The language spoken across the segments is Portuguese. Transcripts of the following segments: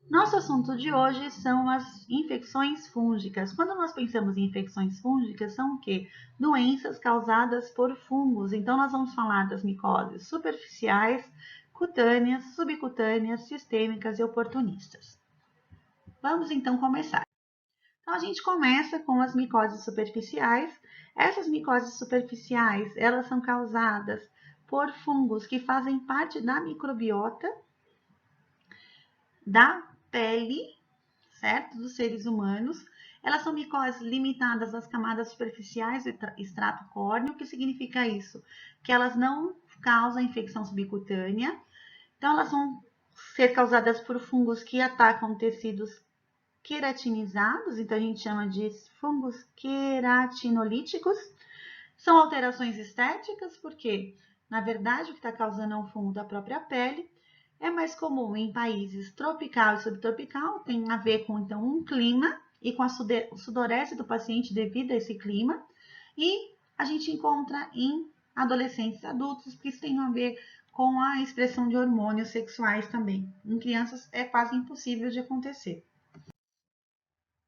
Nosso assunto de hoje são as infecções fúngicas. Quando nós pensamos em infecções fúngicas, são o quê? Doenças causadas por fungos. Então, nós vamos falar das micoses superficiais, cutâneas, subcutâneas, sistêmicas e oportunistas. Vamos então começar. Então, a gente começa com as micoses superficiais. Essas micoses superficiais, elas são causadas por fungos que fazem parte da microbiota da pele, certo? Dos seres humanos. Elas são micoses limitadas às camadas superficiais do extrato córneo. O que significa isso? Que elas não causam infecção subcutânea. Então, elas vão ser causadas por fungos que atacam tecidos queratinizados, então a gente chama de fungos queratinolíticos. São alterações estéticas, porque, na verdade, o que está causando é um fungo da própria pele. É mais comum em países tropical e subtropical, tem a ver com, então, um clima e com a sudorese do paciente devido a esse clima. E a gente encontra em adolescentes e adultos, porque isso tem a ver com a expressão de hormônios sexuais também. Em crianças é quase impossível de acontecer.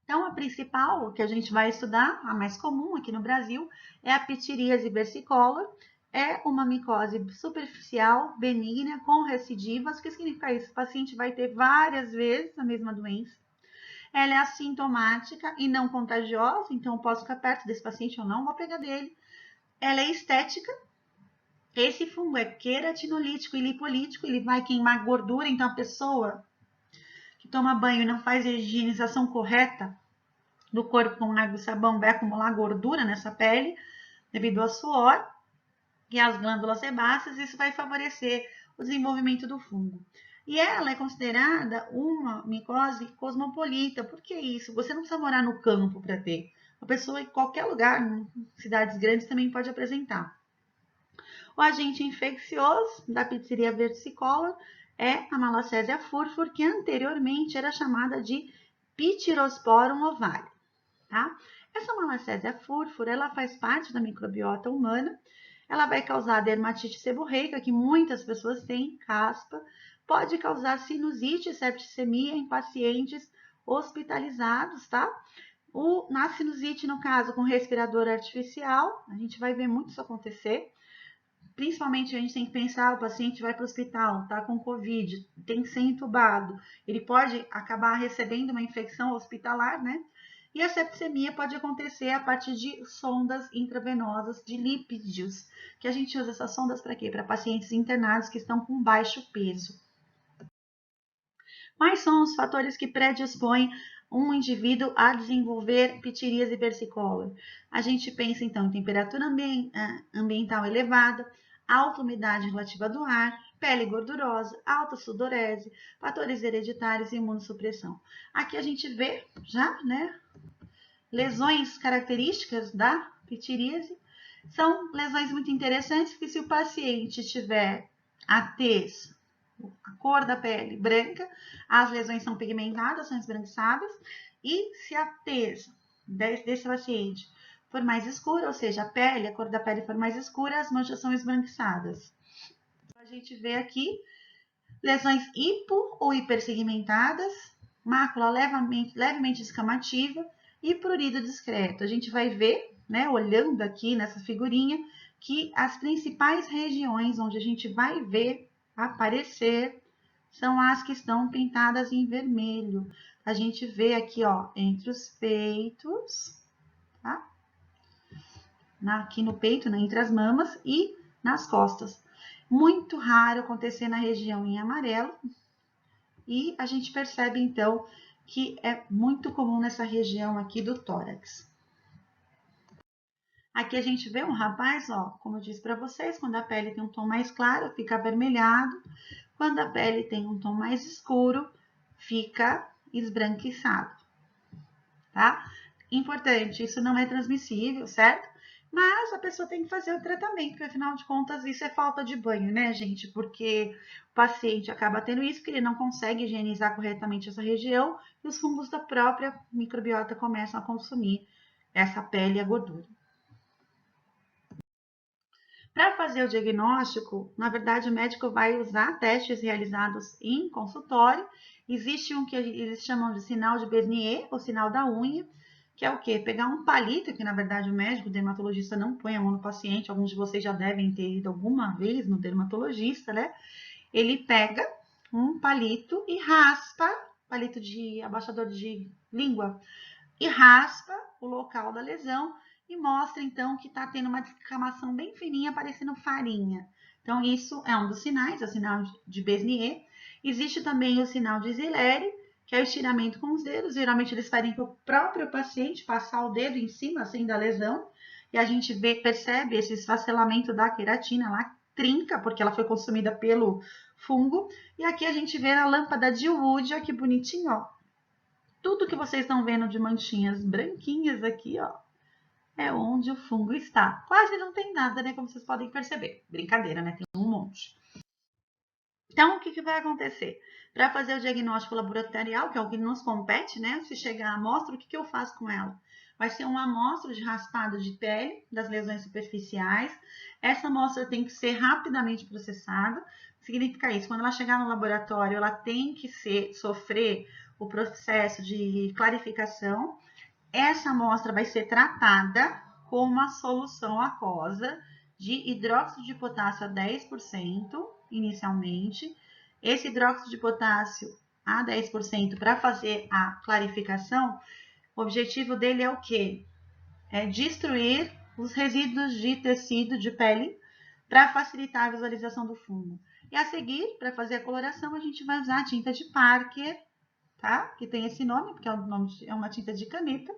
Então, a principal que a gente vai estudar, a mais comum aqui no Brasil, é a pitiríase versicolor. É uma micose superficial, benigna, com recidivas. O que significa isso? O paciente vai ter várias vezes a mesma doença. Ela é assintomática e não contagiosa, então eu posso ficar perto desse paciente, eu não vou pegar dele. Ela é estética. Esse fungo é queratinolítico e lipolítico, ele vai queimar gordura, então a pessoa que toma banho e não faz a higienização correta do corpo com água e sabão vai acumular gordura nessa pele devido ao suor e às glândulas sebáceas, isso vai favorecer o desenvolvimento do fungo. E ela é considerada uma micose cosmopolita. Por que isso? Você não precisa morar no campo para ter. A pessoa em qualquer lugar, em cidades grandes, também pode apresentar. O agente infeccioso da Pizzeria versicolor é a Malacésia furfur, que anteriormente era chamada de Pityrosporum ovale. Tá? Essa malacésia furfur, ela faz parte da microbiota humana. Ela vai causar dermatite seborreica, que muitas pessoas têm, caspa. Pode causar sinusite e septicemia em pacientes hospitalizados, tá? Na sinusite, no caso, com respirador artificial, a gente vai ver muito isso acontecer. Principalmente a gente tem que pensar, o paciente vai para o hospital, tá com Covid, tem que ser entubado. Ele pode acabar recebendo uma infecção hospitalar, né? E a septicemia pode acontecer a partir de sondas intravenosas de lipídios, que a gente usa essas sondas para quê? Para pacientes internados que estão com baixo peso. Quais são os fatores que predispõem um indivíduo a desenvolver pitiríase versicolor? A gente pensa então em temperatura ambiental elevada, alta umidade relativa do ar, pele gordurosa, alta sudorese, fatores hereditários e imunossupressão. Aqui a gente vê já, né, lesões características da pitiríase. São lesões muito interessantes, porque se o paciente tiver a tez, a cor da pele branca, as lesões são pigmentadas, são esbranquiçadas, e se a tez desse paciente for mais escura, ou seja, a pele, a cor da pele for mais escura, as manchas são esbranquiçadas. A gente vê aqui lesões hipo ou hipersegmentadas, mácula levemente escamativa e prurido discreto. A gente vai ver, né, olhando aqui nessa figurinha, que as principais regiões onde a gente vai ver aparecer são as que estão pintadas em vermelho. A gente vê aqui, ó, entre os peitos, tá? Aqui no peito, né, entre as mamas e nas costas. Muito raro acontecer na região em amarelo, e a gente percebe então que é muito comum nessa região aqui do tórax. Aqui a gente vê um rapaz, ó, como eu disse para vocês, quando a pele tem um tom mais claro, fica avermelhado. Quando a pele tem um tom mais escuro, fica esbranquiçado, tá? Importante, isso não é transmissível, certo? Mas a pessoa tem que fazer o tratamento, porque afinal de contas isso é falta de banho, né, gente? Porque o paciente acaba tendo isso, porque ele não consegue higienizar corretamente essa região e os fungos da própria microbiota começam a consumir essa pele e a gordura. Para fazer o diagnóstico, na verdade, o médico vai usar testes realizados em consultório Existe um que eles chamam de sinal de Bernier, ou sinal da unha, que é o quê? Pegar um palito, que na verdade o médico, o dermatologista não põe a mão no paciente, alguns de vocês já devem ter ido alguma vez no dermatologista, né? Ele pega um palito e raspa, palito de abaixador de língua, e raspa o local da lesão e mostra então que está tendo uma descamação bem fininha, parecendo farinha. Então, isso é um dos sinais, é o sinal de Besnier. Existe também o sinal de Zilleri, que é o estiramento com os dedos. Geralmente eles pedem para o próprio paciente passar o dedo em cima assim da lesão, e a gente percebe esse esfacelamento da queratina lá, trinca, porque ela foi consumida pelo fungo. E aqui a gente vê a lâmpada de Wood, ó, que bonitinho, ó. Tudo que vocês estão vendo de manchinhas branquinhas aqui, ó, é onde o fungo está. Quase não tem nada, né? Como vocês podem perceber. Brincadeira, né? Tem um monte. Então, o que vai acontecer? Para fazer o diagnóstico laboratorial, que é o que nos compete, né? Se chegar a amostra, o que eu faço com ela? Vai ser uma amostra de raspado de pele das lesões superficiais. Essa amostra tem que ser rapidamente processada. Significa isso, quando ela chegar no laboratório, ela tem que sofrer o processo de clarificação. Essa amostra vai ser tratada com uma solução aquosa de hidróxido de potássio a 10% inicialmente. Esse hidróxido de potássio a 10% para fazer a clarificação, o objetivo dele é o quê? É destruir os resíduos de tecido de pele para facilitar a visualização do fungo. E a seguir, para fazer a coloração, a gente vai usar a tinta de Parker, tá? Que tem esse nome, porque é uma tinta de caneta,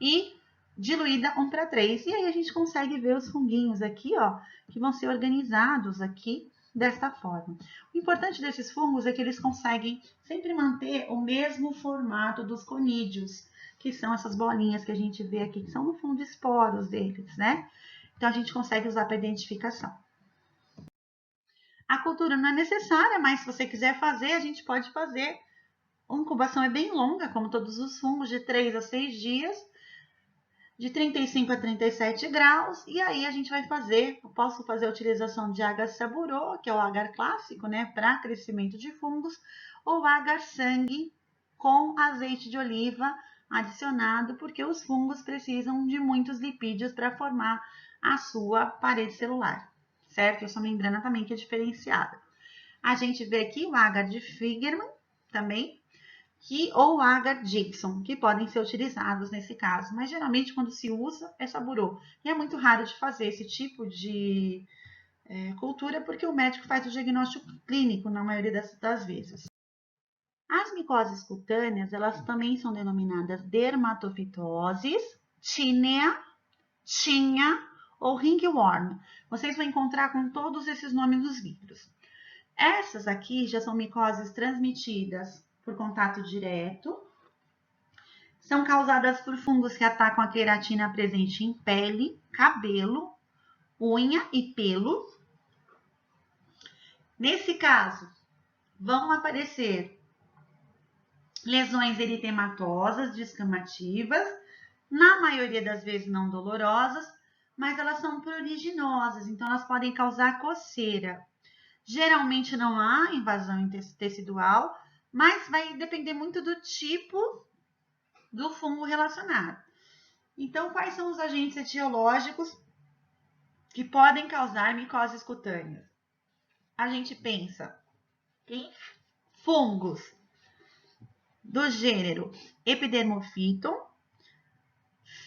e diluída 1:3. E aí a gente consegue ver os funguinhos aqui, ó, que vão ser organizados aqui desta forma. O importante desses fungos é que eles conseguem sempre manter o mesmo formato dos conídeos, que são essas bolinhas que a gente vê aqui, que são no fundo esporos deles, né? Então a gente consegue usar para identificação. A cultura não é necessária, mas se você quiser fazer, a gente pode fazer. A incubação é bem longa, como todos os fungos, de 3 a 6 dias, de 35 a 37 graus, e aí a gente vai fazer, eu posso fazer a utilização de agar saburô, que é o agar clássico, né, para crescimento de fungos, ou agar sangue com azeite de oliva adicionado, porque os fungos precisam de muitos lipídios para formar a sua parede celular, certo? A sua membrana também que é diferenciada. A gente vê aqui o agar de Figerman também, ou agar Gibson, que podem ser utilizados nesse caso, mas geralmente quando se usa é saburô. E é muito raro de fazer esse tipo de cultura, porque o médico faz o diagnóstico clínico na maioria das vezes. As micoses cutâneas, elas também são denominadas dermatofitoses, tínea, tinha ou ringworm. Vocês vão encontrar com todos esses nomes nos livros. Essas aqui já são micoses transmitidas por contato direto. São causadas por fungos que atacam a queratina presente em pele, cabelo, unha e pelo. Nesse caso, vão aparecer lesões eritematosas, descamativas, na maioria das vezes não dolorosas, mas elas são pruriginosas, então elas podem causar coceira. Geralmente não há invasão tecidual, mas vai depender muito do tipo do fungo relacionado. Então, quais são os agentes etiológicos que podem causar micoses cutâneas? A gente pensa em fungos do gênero Epidermophyton,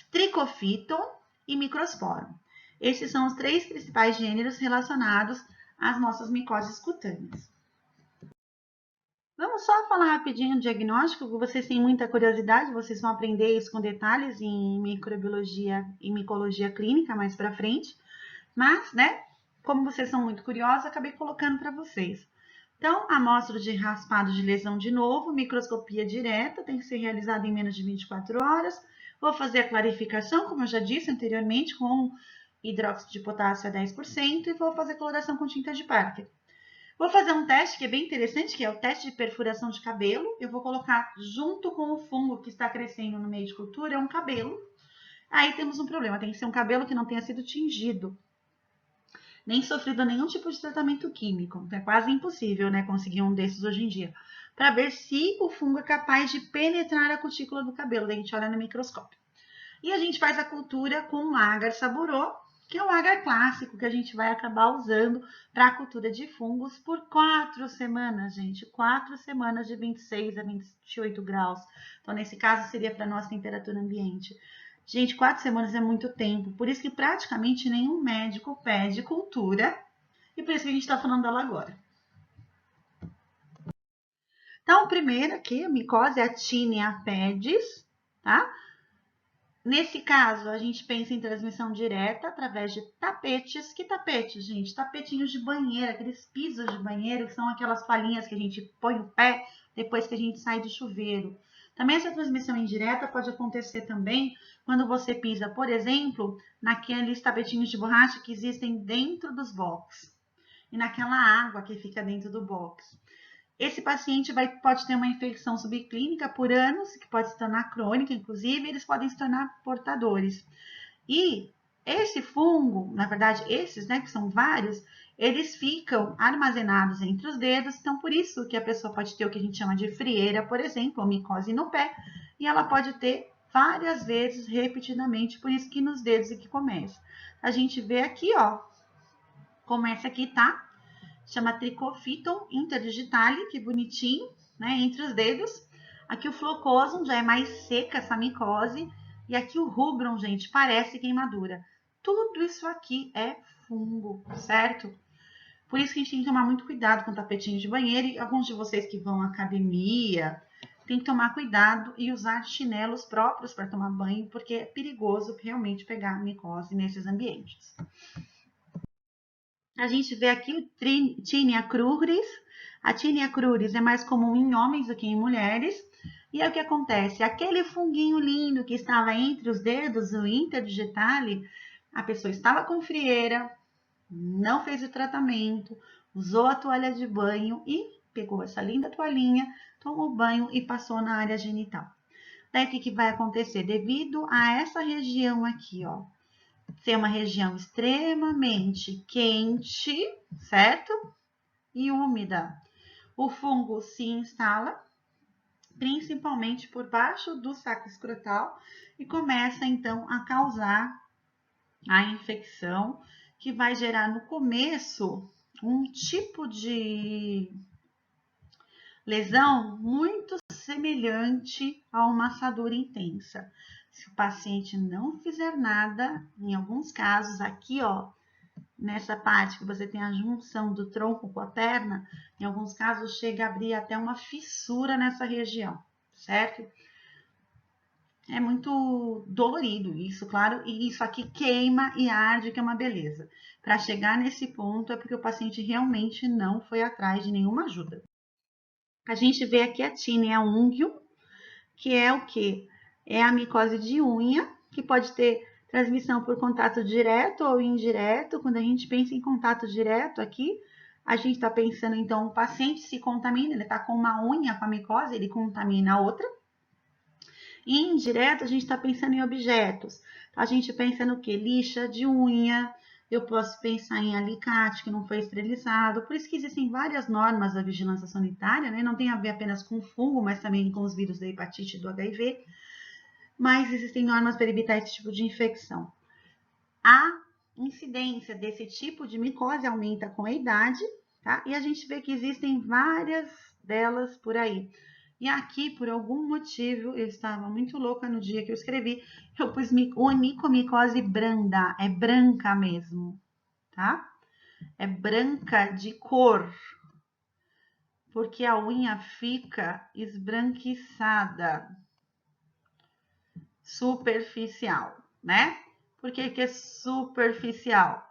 Trichophyton e Microsporum. Esses são os 3 principais gêneros relacionados às nossas micoses cutâneas. Vamos só falar rapidinho do diagnóstico, que vocês têm muita curiosidade, vocês vão aprender isso com detalhes em microbiologia e micologia clínica mais para frente. Mas, né, como vocês são muito curiosos, acabei colocando para vocês. Então, amostra de raspado de lesão de novo, microscopia direta, tem que ser realizada em menos de 24 horas. Vou fazer a clarificação, como eu já disse anteriormente, com hidróxido de potássio a 10% e vou fazer coloração com tinta de Parker. Vou fazer um teste que é bem interessante, que é o teste de perfuração de cabelo. Eu vou colocar junto com o fungo que está crescendo no meio de cultura, é um cabelo. Aí temos um problema, tem que ser um cabelo que não tenha sido tingido, nem sofrido nenhum tipo de tratamento químico. É quase impossível, né, conseguir um desses hoje em dia. para ver se o fungo é capaz de penetrar a cutícula do cabelo. Daí a gente olha no microscópio. E a gente faz a cultura com o agar saburô, que é o agar clássico que a gente vai acabar usando para a cultura de fungos por 4 semanas, gente. 4 semanas de 26 a 28 graus. Então, nesse caso, seria para a nossa temperatura ambiente. Gente, 4 semanas é muito tempo. Por isso que praticamente nenhum médico pede cultura. E por isso que a gente está falando dela agora. Então, primeiro aqui, a micose é a Tinea pedis, tá? Nesse caso, a gente pensa em transmissão direta através de tapetes. Que tapetes, gente? Tapetinhos de banheiro, aqueles pisos de banheiro, que são aquelas palhinhas que a gente põe o pé depois que a gente sai do chuveiro. Também essa transmissão indireta pode acontecer também quando você pisa, por exemplo, naqueles tapetinhos de borracha que existem dentro dos box e naquela água que fica dentro do box. Esse paciente pode ter uma infecção subclínica por anos, que pode se tornar crônica, inclusive, eles podem se tornar portadores. E esse fungo, na verdade, esses, né, que são vários, eles ficam armazenados entre os dedos, então por isso que a pessoa pode ter o que a gente chama de frieira, por exemplo, ou micose no pé, e ela pode ter várias vezes, repetidamente, por isso que nos dedos é que começa. A gente vê aqui, ó, começa aqui, tá? Chama Trichophyton interdigitale, que bonitinho, né, entre os dedos. Aqui o Flocosum já é mais seca essa micose, e aqui o Rubrum, gente, parece queimadura. Tudo isso aqui é fungo, certo? Por isso que a gente tem que tomar muito cuidado com tapetinhos de banheiro, e alguns de vocês que vão à academia, tem que tomar cuidado e usar chinelos próprios para tomar banho, porque é perigoso realmente pegar micose nesses ambientes. A gente vê aqui o Tinea cruris. A Tinea cruris é mais comum em homens do que em mulheres. E é o que acontece, aquele funguinho lindo que estava entre os dedos, o interdigitale, a pessoa estava com frieira, não fez o tratamento, usou a toalha de banho e pegou essa linda toalhinha, tomou banho e passou na área genital. Daí o que vai acontecer? Devido a essa região aqui, ó, ser uma região extremamente quente, certo? E úmida. O fungo se instala, principalmente por baixo do saco escrotal, e começa então a causar a infecção, que vai gerar no começo um tipo de lesão muito semelhante a uma assadura intensa. Se o paciente não fizer nada, em alguns casos, aqui, ó, nessa parte que você tem a junção do tronco com a perna, em alguns casos chega a abrir até uma fissura nessa região, certo? É muito dolorido isso, claro, e isso aqui queima e arde, que é uma beleza. Para chegar nesse ponto é porque o paciente realmente não foi atrás de nenhuma ajuda. A gente vê aqui a Tinea unguium, que é o que? É a micose de unha, que pode ter transmissão por contato direto ou indireto. Quando a gente pensa em contato direto aqui, a gente está pensando, então, o paciente se contamina, ele está com uma unha com a micose, ele contamina a outra. E indireto, a gente está pensando em objetos. A gente pensa no que? Lixa de unha, eu posso pensar em alicate que não foi esterilizado. Por isso que existem várias normas da vigilância sanitária, né? Não tem a ver apenas com fungo, mas também com os vírus da hepatite e do HIV. Mas existem normas para evitar esse tipo de infecção. A incidência desse tipo de micose aumenta com a idade, tá? E a gente vê que existem várias delas por aí. E aqui, por algum motivo, eu estava muito louca no dia que eu escrevi, eu pus onicomicose branda, é branca mesmo, tá? É branca de cor, porque a unha fica esbranquiçada, superficial, né? Por que que é superficial?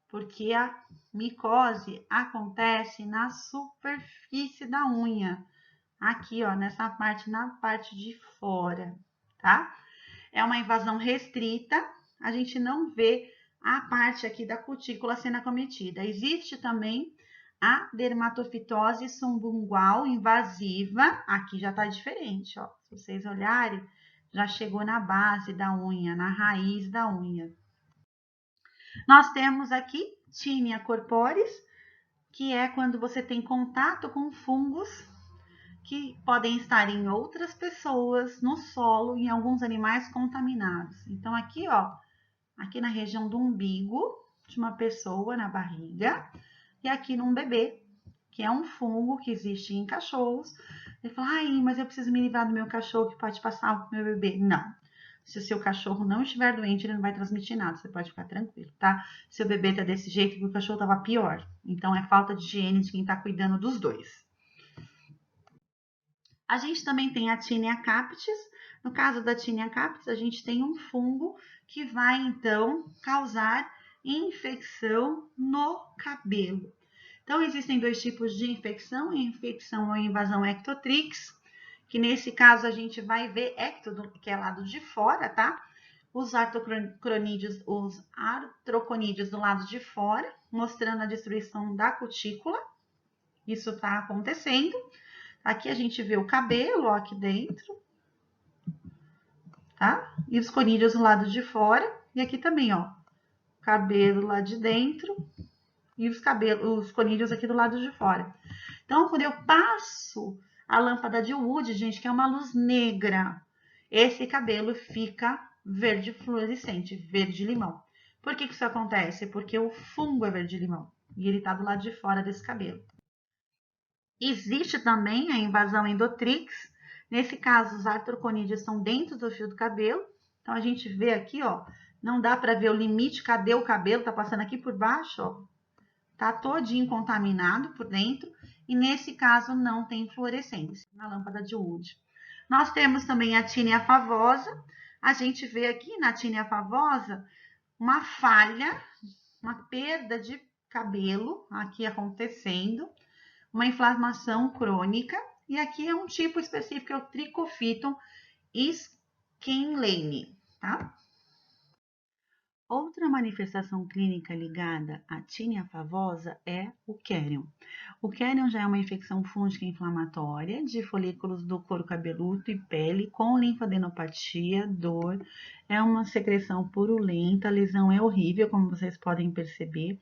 Porque a micose acontece na superfície da unha, aqui, ó, nessa parte, na parte de fora, tá? É uma invasão restrita, a gente não vê a parte aqui da cutícula sendo acometida. Existe também a dermatofitose subungual invasiva, aqui já tá diferente, ó. Se vocês olharem, já chegou na base da unha, na raiz da unha. Nós temos aqui Tinea corporis, que é quando você tem contato com fungos que podem estar em outras pessoas, no solo, em alguns animais contaminados. Então, aqui, ó, aqui na região do umbigo de uma pessoa, na barriga, e aqui num bebê, que é um fungo que existe em cachorros. Ele fala, ai, mas eu preciso me livrar do meu cachorro que pode passar pro meu bebê. Não. Se o seu cachorro não estiver doente, ele não vai transmitir nada, você pode ficar tranquilo, tá? Se o bebê tá desse jeito, o cachorro tava pior. Então, é falta de higiene de quem tá cuidando dos dois. A gente também tem a Tinea capitis. No caso da Tinea capitis, a gente tem um fungo que vai, então, causar infecção no cabelo. Então, existem dois tipos de infecção, infecção ou invasão ectotrix, que nesse caso a gente vai ver ecto, que é lado de fora, tá? Os artroconídeos do lado de fora, mostrando a destruição da cutícula. Isso está acontecendo. Aqui a gente vê o cabelo, ó, aqui dentro, tá? E os conídeos do lado de fora. E aqui também, ó, cabelo lá de dentro e os conídeos aqui do lado de fora. Então, quando eu passo a lâmpada de Wood, gente, que é uma luz negra, esse cabelo fica verde fluorescente, verde limão. Por que isso acontece? Porque o fungo é verde limão e ele tá do lado de fora desse cabelo. Existe também a invasão endotrix. Nesse caso, os artroconídeos estão dentro do fio do cabelo. Então, a gente vê aqui, ó, não dá para ver o limite, cadê o cabelo? Tá passando aqui por baixo, ó. Tá todinho contaminado por dentro. E nesse caso, não tem fluorescência na lâmpada de Wood. Nós temos também a Tinea favosa. A gente vê aqui na Tinea favosa uma falha, uma perda de cabelo aqui acontecendo, uma inflamação crônica, e aqui é um tipo específico, é o Trichophyton scanlane, tá? Outra manifestação clínica ligada à Tinea favosa é o Carium. O Carium já é uma infecção fúngica inflamatória de folículos do couro cabeludo e pele com linfadenopatia, dor, é uma secreção purulenta, a lesão é horrível, como vocês podem perceber.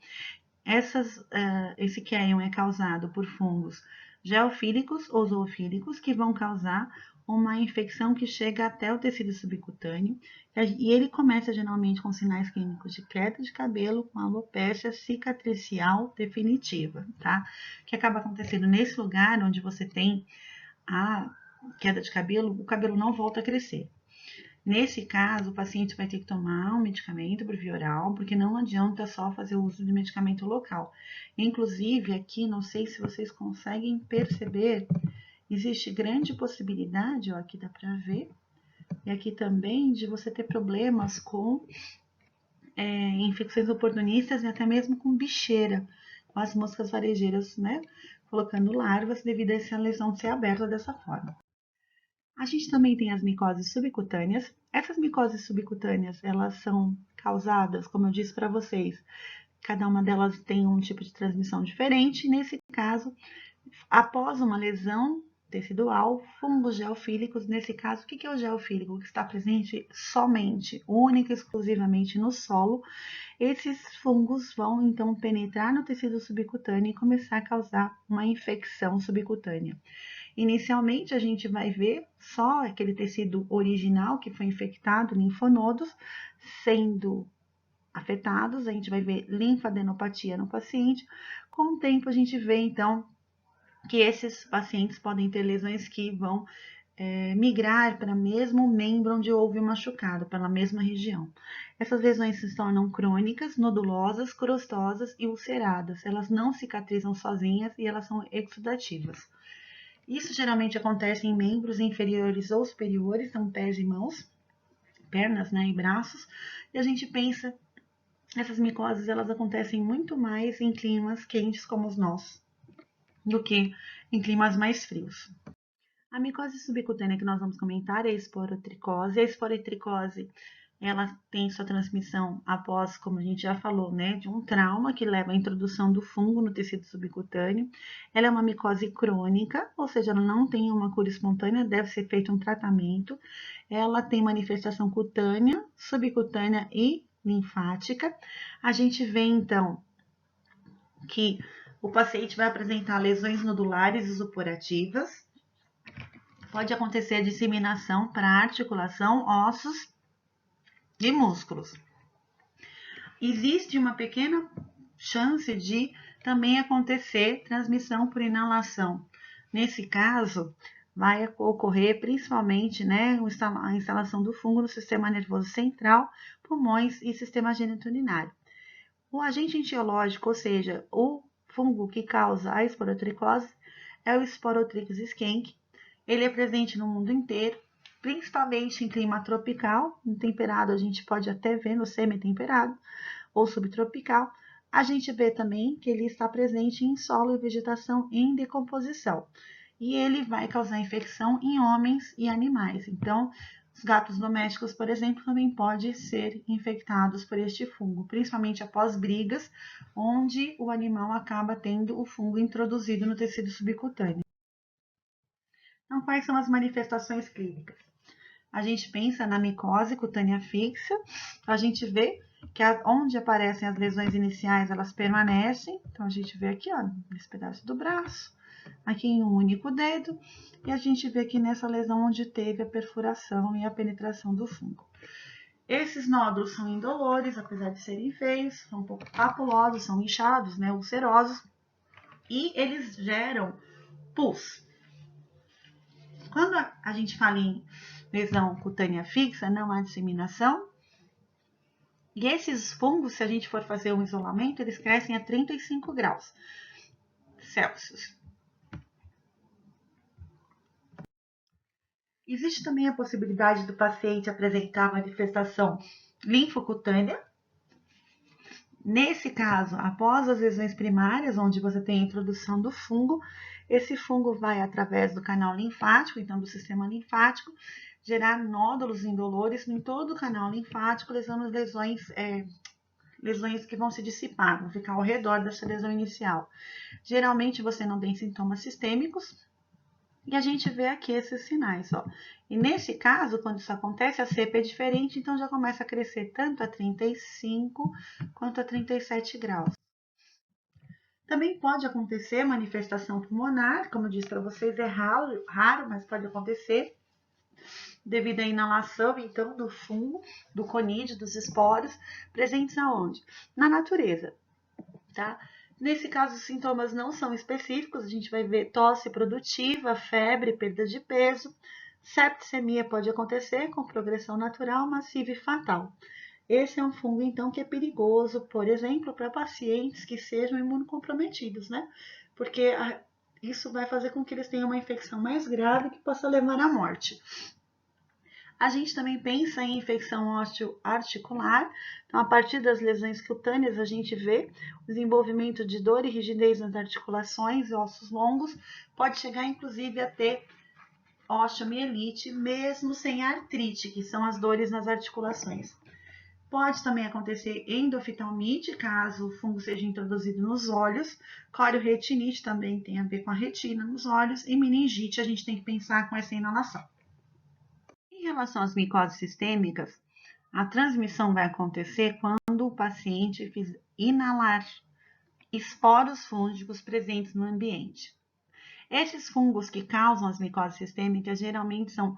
Esse Carium é causado por fungos geofílicos ou zoofílicos que vão causar uma infecção que chega até o tecido subcutâneo e ele começa geralmente com sinais clínicos de queda de cabelo com alopecia cicatricial definitiva, tá? Que acaba acontecendo nesse lugar onde você tem a queda de cabelo, o cabelo não volta a crescer. Nesse caso, o paciente vai ter que tomar um medicamento por via oral, porque não adianta só fazer o uso de medicamento local. Inclusive, aqui, não sei se vocês conseguem perceber, existe grande possibilidade, ó, aqui dá para ver, e aqui também, de você ter problemas com infecções oportunistas e até mesmo com bicheira, com as moscas varejeiras, né, colocando larvas devido a essa lesão ser aberta dessa forma. A gente também tem as micoses subcutâneas. Essas micoses subcutâneas, elas são causadas, como eu disse para vocês, cada uma delas tem um tipo de transmissão diferente. Nesse caso, após uma lesão tecidual, fungos geofílicos, nesse caso, o que é o geofílico? Que está presente somente, única e exclusivamente no solo. Esses fungos vão, então, penetrar no tecido subcutâneo e começar a causar uma infecção subcutânea. Inicialmente, a gente vai ver só aquele tecido original que foi infectado, linfonodos, sendo afetados. A gente vai ver linfadenopatia no paciente. Com o tempo, a gente vê, então, que esses pacientes podem ter lesões que vão migrar para o mesmo membro onde houve o machucado, pela mesma região. Essas lesões se tornam crônicas, nodulosas, crostosas e ulceradas. Elas não cicatrizam sozinhas e elas são exudativas. Isso geralmente acontece em membros inferiores ou superiores, são pés e mãos, pernas, né, e braços. E a gente pensa, essas micoses, elas acontecem muito mais em climas quentes como os nossos, do que em climas mais frios. A micose subcutânea que nós vamos comentar é a esporotricose. A esporotricose, ela tem sua transmissão após, como a gente já falou, né, de um trauma que leva à introdução do fungo no tecido subcutâneo. Ela é uma micose crônica, ou seja, ela não tem uma cura espontânea, deve ser feito um tratamento. Ela tem manifestação cutânea, subcutânea e linfática. A gente vê, então, que o paciente vai apresentar lesões nodulares e supurativas, Pode acontecer a disseminação para articulação, ossos e músculos. Existe uma pequena chance de também acontecer transmissão por inalação. Nesse caso, vai ocorrer principalmente, né, a instalação do fungo no sistema nervoso central, pulmões e sistema geniturinário. O agente etiológico, ou seja, o fungo que causa a esporotricose, é o Sporotrix skunk. Ele é presente no mundo inteiro, principalmente em clima tropical. Em temperado a gente pode até ver no semi-temperado ou subtropical. A gente vê também que ele está presente em solo e vegetação em decomposição. E ele vai causar infecção em homens e animais. Então, os gatos domésticos, por exemplo, também podem ser infectados por este fungo, principalmente após brigas, onde o animal acaba tendo o fungo introduzido no tecido subcutâneo. Então, quais são as manifestações clínicas? A gente pensa na micose cutânea fixa, a gente vê que onde aparecem as lesões iniciais, elas permanecem. Então, a gente vê aqui, ó, nesse pedaço do braço, aqui em um único dedo, e a gente vê aqui nessa lesão onde teve a perfuração e a penetração do fungo. Esses nódulos são indolores, apesar de serem feios, são um pouco papulosos, são inchados, né, ulcerosos, e eles geram pus. Quando a gente fala em lesão cutânea fixa, não há disseminação. E esses fungos, se a gente for fazer um isolamento, eles crescem a 35 graus Celsius. Existe também a possibilidade do paciente apresentar manifestação linfocutânea. Nesse caso, após as lesões primárias, onde você tem a introdução do fungo, esse fungo vai através do canal linfático, então do sistema linfático, gerar nódulos indolores em todo o canal linfático, lesando lesões que vão se dissipar, vão ficar ao redor dessa lesão inicial. Geralmente você não tem sintomas sistêmicos, e a gente vê aqui esses sinais, ó. E nesse caso, quando isso acontece, a cepa é diferente, então já começa a crescer tanto a 35 quanto a 37 graus. Também pode acontecer manifestação pulmonar, como eu disse para vocês, é raro, mas pode acontecer devido à inalação, então, do fungo, do conídeo, dos esporos, presentes aonde? Na natureza, tá? Nesse caso, os sintomas não são específicos, a gente vai ver tosse produtiva, febre, perda de peso. Septicemia pode acontecer com progressão natural, massiva e fatal. Esse é um fungo, então, que é perigoso, por exemplo, para pacientes que sejam imunocomprometidos, né? Porque isso vai fazer com que eles tenham uma infecção mais grave que possa levar à morte. A gente também pensa em infecção osteoarticular. Então, a partir das lesões cutâneas, a gente vê o desenvolvimento de dor e rigidez nas articulações e ossos longos. Pode chegar, inclusive, a ter osteomielite, mesmo sem artrite, que são as dores nas articulações. Pode também acontecer endoftalmite, caso o fungo seja introduzido nos olhos. Corioretinite também tem a ver com a retina nos olhos. E meningite, a gente tem que pensar com essa inalação. Em relação às micoses sistêmicas, a transmissão vai acontecer quando o paciente inalar esporos fúngicos presentes no ambiente. Esses fungos que causam as micoses sistêmicas geralmente são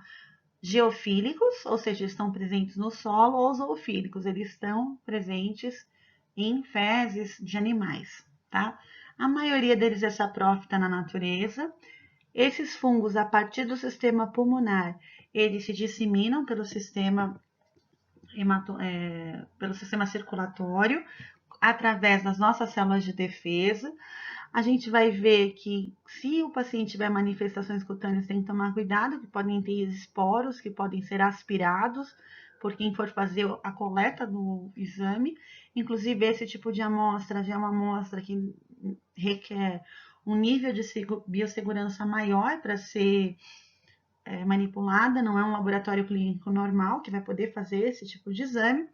geofílicos, ou seja, estão presentes no solo, ou zoofílicos, eles estão presentes em fezes de animais, tá? A maioria deles é saprófita na natureza. Esses fungos, a partir do sistema pulmonar, eles se disseminam pelo sistema circulatório, através das nossas células de defesa. A gente vai ver que se o paciente tiver manifestações cutâneas, tem que tomar cuidado, que podem ter esporos, que podem ser aspirados por quem for fazer a coleta do exame. Inclusive, esse tipo de amostra já é uma amostra que requer um nível de biossegurança maior para ser manipulada, não é um laboratório clínico normal que vai poder fazer esse tipo de exame.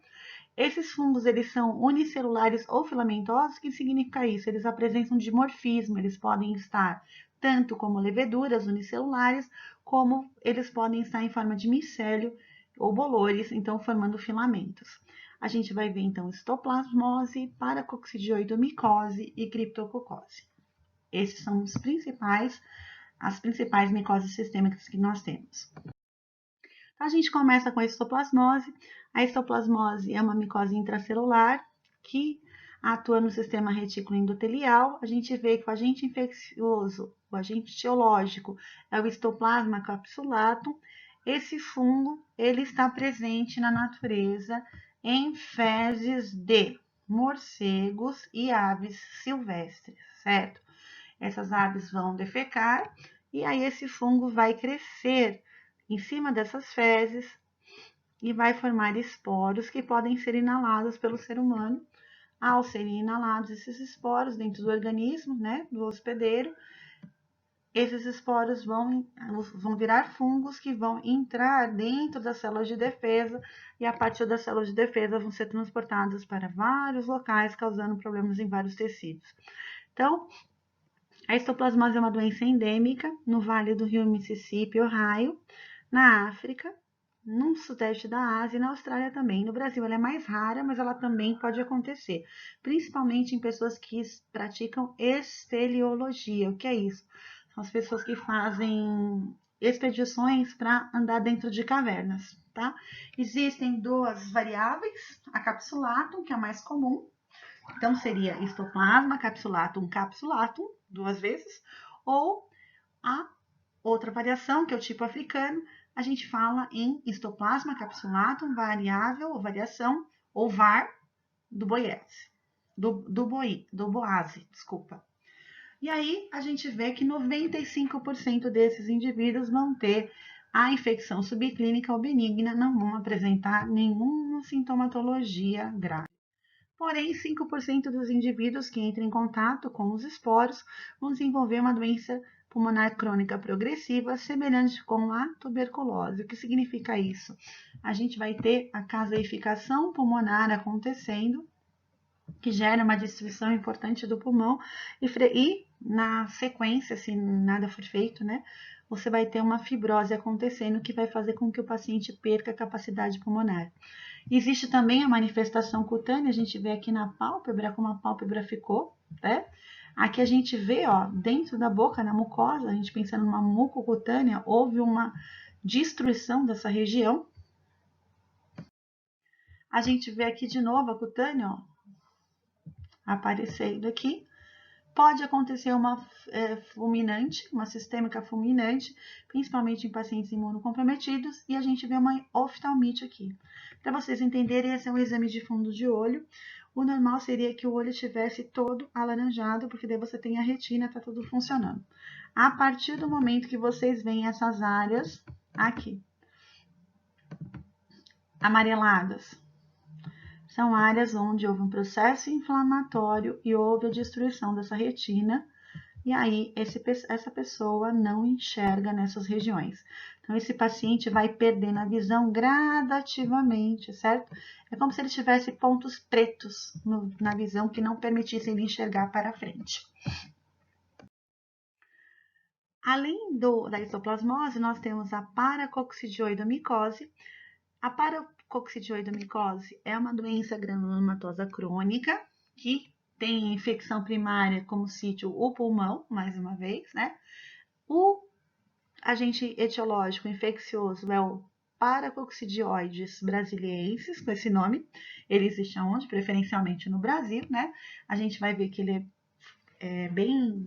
Esses fungos, eles são unicelulares ou filamentosos. O que significa isso? Eles apresentam dimorfismo, eles podem estar tanto como leveduras unicelulares, como eles podem estar em forma de micélio ou bolores, então formando filamentos. A gente vai ver, então, histoplasmose, paracoccidioidomicose e criptococose. Esses são os principais as principais micoses sistêmicas que nós temos. Então, a gente começa com a histoplasmose. A histoplasmose é uma micose intracelular que atua no sistema retículo endotelial. A gente vê que o agente infeccioso, o agente etiológico, é o Histoplasma capsulatum. Esse fungo, ele está presente na natureza em fezes de morcegos e aves silvestres, certo? Essas aves vão defecar e aí esse fungo vai crescer em cima dessas fezes e vai formar esporos que podem ser inalados pelo ser humano. Ao serem inalados esses esporos dentro do organismo, né, do hospedeiro, esses esporos vão virar fungos que vão entrar dentro das células de defesa e a partir das células de defesa vão ser transportadas para vários locais, causando problemas em vários tecidos. Então, a histoplasmose é uma doença endêmica no Vale do Rio Mississippi, Ohio, na África, no sudeste da Ásia e na Austrália também. No Brasil ela é mais rara, mas ela também pode acontecer, principalmente em pessoas que praticam espeleologia. O que é isso? São as pessoas que fazem expedições para andar dentro de cavernas, tá? Existem duas variáveis, a capsulatum, que é a mais comum, então seria histoplasma capsulatum capsulatum, duas vezes, ou a outra variação, que é o tipo africano, a gente fala em histoplasma capsulatum variável ou variação, ou VAR, do boiese, do boase, desculpa. E aí a gente vê que 95% desses indivíduos vão ter a infecção subclínica ou benigna, não vão apresentar nenhuma sintomatologia grave. Porém, 5% dos indivíduos que entram em contato com os esporos vão desenvolver uma doença pulmonar crônica progressiva, semelhante com a tuberculose. O que significa isso? A gente vai ter a caseificação pulmonar acontecendo, que gera uma destruição importante do pulmão, e na sequência, se nada for feito, né, você vai ter uma fibrose acontecendo que vai fazer com que o paciente perca a capacidade pulmonar. Existe também a manifestação cutânea, a gente vê aqui na pálpebra como a pálpebra ficou, né? Aqui a gente vê, ó, dentro da boca, na mucosa, a gente pensando numa mucocutânea, houve uma destruição dessa região. A gente vê aqui de novo a cutânea, ó, aparecendo aqui. Pode acontecer uma fulminante, uma sistêmica fulminante, principalmente em pacientes imunocomprometidos, e a gente vê uma oftalmite aqui. Para vocês entenderem, esse é um exame de fundo de olho. O normal seria que o olho estivesse todo alaranjado, porque daí você tem a retina, tá tudo funcionando. A partir do momento que vocês veem essas áreas aqui, amareladas, são áreas onde houve um processo inflamatório e houve a destruição dessa retina, e aí essa pessoa não enxerga nessas regiões. Então, esse paciente vai perdendo a visão gradativamente, certo? É como se ele tivesse pontos pretos na visão que não permitissem ele enxergar para frente. Além da histoplasmose, nós temos a paracoccidioidomicose. A paracoccidioidomicose é uma doença granulomatosa crônica que tem infecção primária como sítio o pulmão, mais uma vez, né? O agente etiológico infeccioso é o Paracoccidioides brasiliensis, com esse nome. Ele existe aonde? Preferencialmente no Brasil, né? A gente vai ver que ele é bem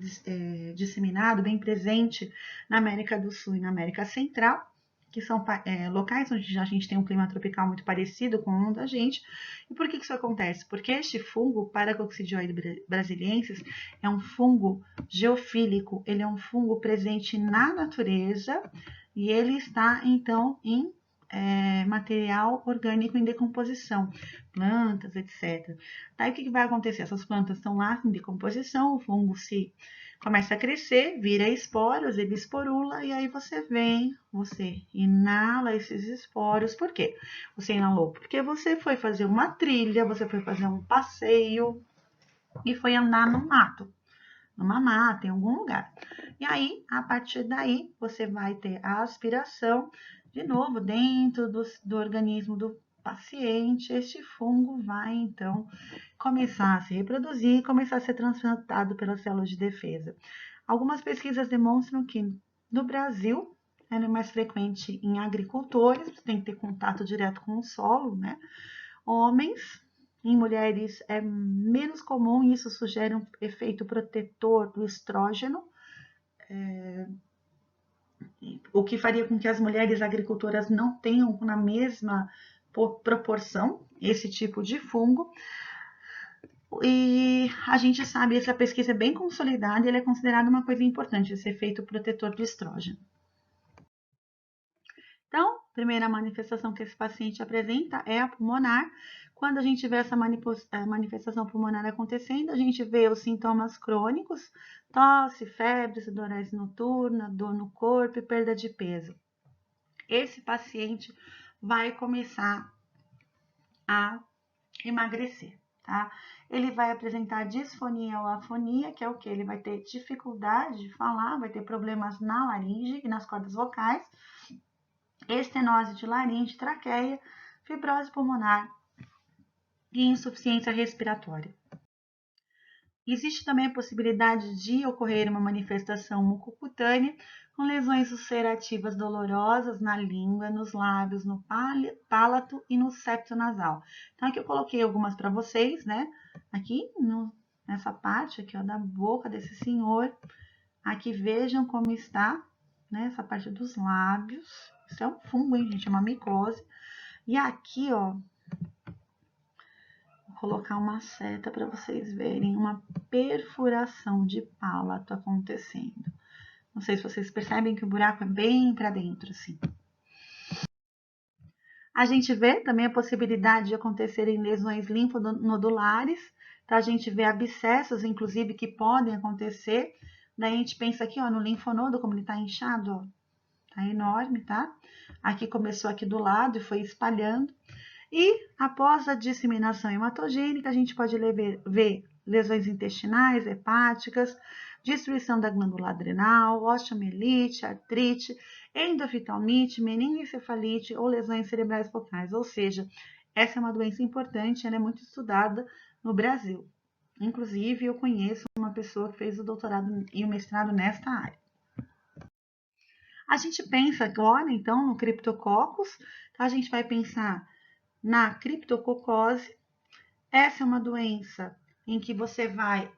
disseminado, bem presente na América do Sul e na América Central, que são locais onde a gente tem um clima tropical muito parecido com o da gente. E por que isso acontece? Porque este fungo, Paracoccidioides brasiliensis, é um fungo geofílico, ele é um fungo presente na natureza e ele está, então, em material orgânico em decomposição, plantas, etc. Daí o que vai acontecer? Essas plantas estão lá em decomposição, o fungo começa a crescer, vira esporos, ele esporula, e aí você inala esses esporos. Por quê? Você inalou? Porque você foi fazer uma trilha, você foi fazer um passeio e foi andar no mato, numa mata, em algum lugar. E aí, a partir daí, você vai ter a aspiração, de novo, dentro do organismo do paciente, este fungo vai, então, começar a se reproduzir e começar a ser transplantado pelas células de defesa. Algumas pesquisas demonstram que no Brasil ela é mais frequente em agricultores, tem que ter contato direto com o solo, né? Homens, em mulheres é menos comum, e isso sugere um efeito protetor do estrógeno, o que faria com que as mulheres agricultoras não tenham na mesma proporção esse tipo de fungo. E a gente sabe, essa pesquisa é bem consolidada e ela é considerada uma coisa importante, esse efeito protetor do estrógeno. Então, a primeira manifestação que esse paciente apresenta é a pulmonar. Quando a gente vê essa manifestação pulmonar acontecendo, a gente vê os sintomas crônicos, tosse, febre, sudorese noturna, dor no corpo e perda de peso. Esse paciente vai começar a emagrecer, tá? Ele vai apresentar disfonia ou afonia, que é o que? Ele vai ter dificuldade de falar, vai ter problemas na laringe e nas cordas vocais, estenose de laringe, traqueia, fibrose pulmonar e insuficiência respiratória. Existe também a possibilidade de ocorrer uma manifestação mucocutânea com lesões ulcerativas dolorosas na língua, nos lábios, no palato e no septo nasal. Então, aqui eu coloquei algumas para vocês, né? Aqui nessa parte aqui, ó, da boca desse senhor. Aqui vejam como está, né? Essa parte dos lábios. Isso é um fungo, hein, gente? É uma micose. E aqui, ó, vou colocar uma seta para vocês verem uma perfuração de palato acontecendo. Não sei se vocês percebem que o buraco é bem para dentro, assim. A gente vê também a possibilidade de acontecerem lesões linfonodulares, tá? A gente vê abscessos, inclusive, que podem acontecer. Daí a gente pensa aqui, ó, no linfonodo, como ele tá inchado, ó. Tá enorme, tá? Aqui começou aqui do lado e foi espalhando. E após a disseminação hematogênica, a gente pode ver lesões intestinais, hepáticas, destruição da glândula adrenal, osteomielite, artrite, endoftalmite, meningoencefalite ou lesões cerebrais focais. Ou seja, essa é uma doença importante, ela é muito estudada no Brasil. Inclusive, eu conheço uma pessoa que fez o doutorado e o mestrado nesta área. A gente pensa agora, então, no Cryptococcus, então a gente vai pensar na criptococose. Essa é uma doença em que você vai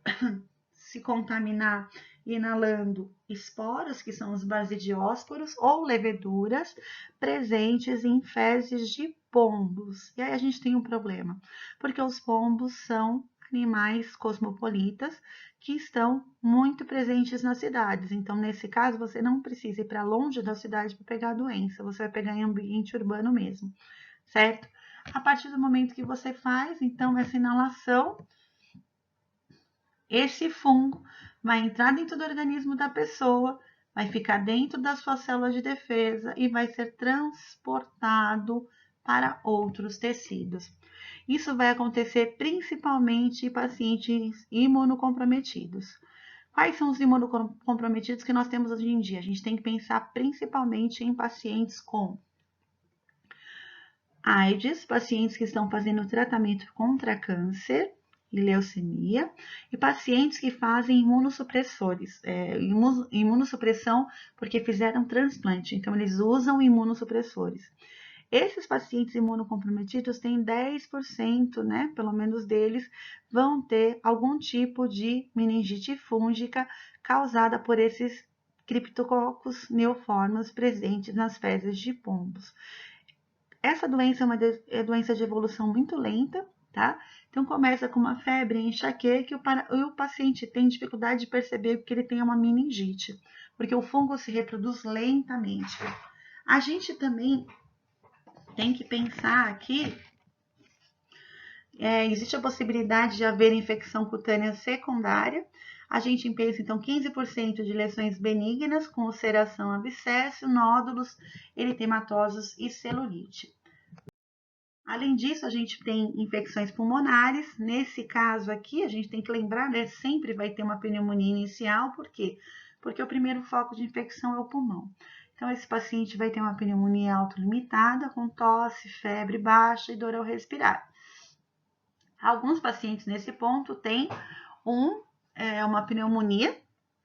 se contaminar inalando esporos, que são os basidiósporos, ou leveduras presentes em fezes de pombos. E aí a gente tem um problema, porque os pombos são animais cosmopolitas que estão muito presentes nas cidades. Então, nesse caso, você não precisa ir para longe da cidade para pegar a doença, você vai pegar em ambiente urbano mesmo, certo? A partir do momento que você faz, então, essa inalação, esse fungo vai entrar dentro do organismo da pessoa, vai ficar dentro da sua célula de defesa e vai ser transportado para outros tecidos. Isso vai acontecer principalmente em pacientes imunocomprometidos. Quais são os imunocomprometidos que nós temos hoje em dia? A gente tem que pensar principalmente em pacientes com AIDS, pacientes que estão fazendo tratamento contra câncer e leucemia, e pacientes que fazem imunossupressores, imunossupressão porque fizeram transplante, então eles usam imunossupressores. Esses pacientes imunocomprometidos têm 10%, né, pelo menos deles, vão ter algum tipo de meningite fúngica causada por esses Cryptococcus neoformans presentes nas fezes de pombos. Essa doença é uma doença de evolução muito lenta, tá? Então, começa com uma febre, enxaqueca, e o paciente tem dificuldade de perceber que ele tem uma meningite, porque o fungo se reproduz lentamente. A gente também tem que pensar aqui, existe a possibilidade de haver infecção cutânea secundária. A gente pensa, então, 15% de lesões benignas com ulceração, abscesso, nódulos eritematosos e celulite. Além disso, a gente tem infecções pulmonares. Nesse caso aqui, a gente tem que lembrar, né, sempre vai ter uma pneumonia inicial. Por quê? Porque o primeiro foco de infecção é o pulmão. Então, esse paciente vai ter uma pneumonia autolimitada, com tosse, febre baixa e dor ao respirar. Alguns pacientes nesse ponto têm uma pneumonia,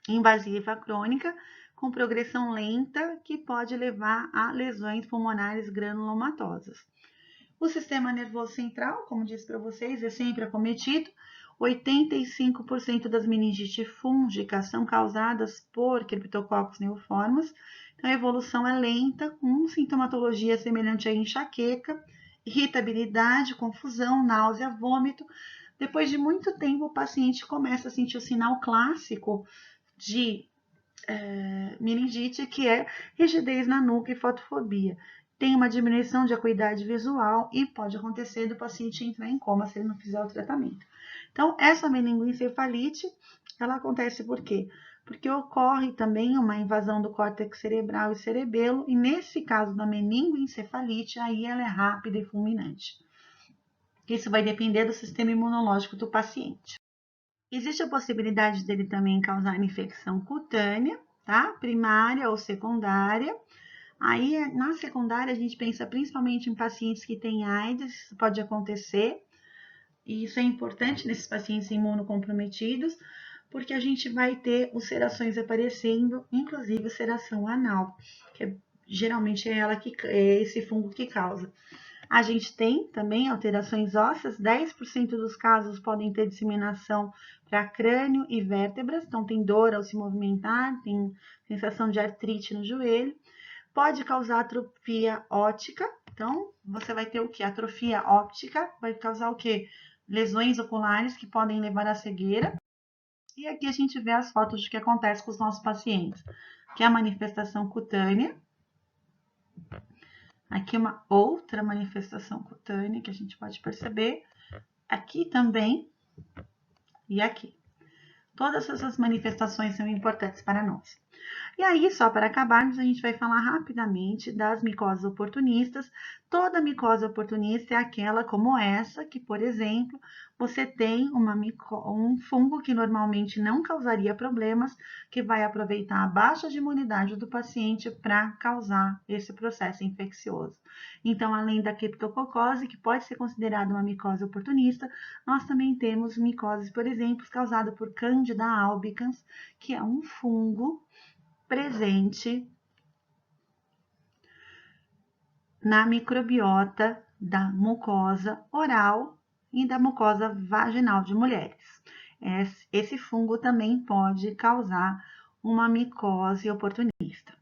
invasiva crônica, com progressão lenta, que pode levar a lesões pulmonares granulomatosas. O sistema nervoso central, como disse para vocês, é sempre acometido. 85% das meningites fúngicas são causadas por Cryptococcus neoformans. Então, a evolução é lenta, com sintomatologia semelhante à enxaqueca, irritabilidade, confusão, náusea, vômito. Depois de muito tempo, o paciente começa a sentir o sinal clássico de meningite, que é rigidez na nuca e fotofobia. Tem uma diminuição de acuidade visual e pode acontecer do paciente entrar em coma se ele não fizer o tratamento. Então, essa meningoencefalite, ela acontece por quê? Porque ocorre também uma invasão do córtex cerebral e cerebelo, e nesse caso da meningoencefalite, aí ela é rápida e fulminante. Isso vai depender do sistema imunológico do paciente. Existe a possibilidade dele também causar infecção cutânea, tá? Primária ou secundária. Aí, na secundária, a gente pensa principalmente em pacientes que têm AIDS, isso pode acontecer. E isso é importante nesses pacientes imunocomprometidos, porque a gente vai ter ulcerações aparecendo, inclusive ulceração anal, que geralmente é esse fungo que causa. A gente tem também alterações ósseas, 10% dos casos podem ter disseminação para crânio e vértebras, então tem dor ao se movimentar, tem sensação de artrite no joelho. Pode causar atrofia óptica, então você vai ter o que? Atrofia óptica vai causar o que? Lesões oculares que podem levar à cegueira. E aqui a gente vê as fotos de que acontece com os nossos pacientes, que é a manifestação cutânea. Aqui uma outra manifestação cutânea que a gente pode perceber. Aqui também e aqui. Todas essas manifestações são importantes para nós. E aí, só para acabarmos, a gente vai falar rapidamente das micoses oportunistas. Toda micose oportunista é aquela como essa, que, por exemplo, você tem um fungo que normalmente não causaria problemas, que vai aproveitar a baixa de imunidade do paciente para causar esse processo infeccioso. Então, além da criptococose, que pode ser considerada uma micose oportunista, nós também temos micoses, por exemplo, causada por Candida albicans, que é um fungo presente na microbiota da mucosa oral e da mucosa vaginal de mulheres. Esse fungo também pode causar uma micose oportunista.